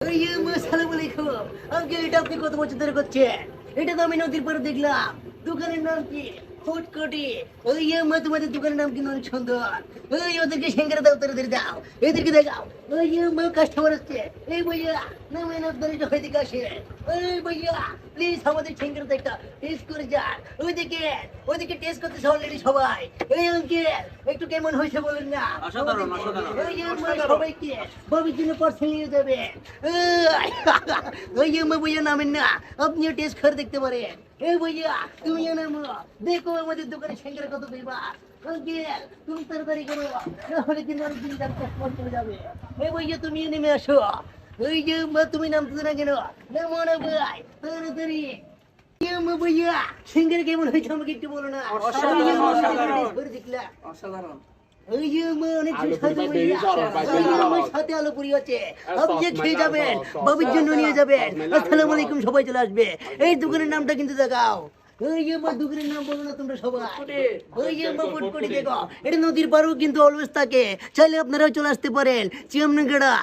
আসসালামু আলাইকুম আঙ্কেল, এটা আপনি কত বছর ধরে করছেন? এটা তো আমি নদীর পাড়ে দেখলাম। দোকানের নাম কি? ফুটকটি। ওই মা, তোমাদের দোকানের নাম কিন্তু অনেক সুন্দর। ওই ওদেরকে সিঙ্গারা দাও, তাড়াতাড়ি দাও, এদেরকে দেখাও। ওই মা, কাস্টমার আসছে। এই ভাইয়া নামেন, আপনার এটা হইদিকে আসে। ওই ভাইয়া প্লিজ আমাদের সিঙ্গারা একটা টেস্ট করে যান। ওইদিকে টেস্ট করতেছে অলরেডি সবাই। এই আঙ্কেল একটু কেমন হয়েছে বলেন না? অসাধারণ, অসাধারণ। ওই মা, সবাইকে ববির জন্য পার্সেল নিয়ে যাবে। ওই মা, ভাইয়া নামেন না, আপনিও টেস্ট করে দেখতে পারেন। এই ভাইয়া তুমিও নামো, দেখো আমাদের দোকানে সিঙ্গারা কত ফেমাস। আঙ্কেল তুমি তাড়াতাড়ি করো, নাহলে কিন্তু অনেকদিন কাস্টমার চলে যাবে। এই ভাইয়া তুমিও নেমে আসো। ওই যে মা, তুমি নামতে না কেন? নামো না ভাই, তাড়াতাড়ি। ভাইয়া সিঙ্গারা কেমন হয়েছে আমাকে একটু বলো না। অসাধারণ, ওই যে মা, অসাধারণ। taste করে দেখলাম। অসাধারণ। ওই যে মা, অনেক আলু সুস্বাদু পুরি ভাইয়া। বেশি সরল, ভাই, বেশি আমার সরল। সাথে আলু পুরি আছে, আর আপনি সস খেয়ে মেলা, যাবেন, সস, বাবির জন্য সস, নিয়ে যাবেন। সস মেলা, আসসালামু সস। আলাইকুম, সবাই চলে আসবে। এই দোকানের নামটা কিন্তু দেখাও। ওই যে মা, দোকানের নাম বলো না তোমরা সবাই। ওই যে মা, ফুটকটি দেখো, এটা নদীর পাড়েও কিন্তু অলওয়েজ থাকে, চাইলে আপনারাও চলে আসতে পারেন। চিয়ামনগড়া।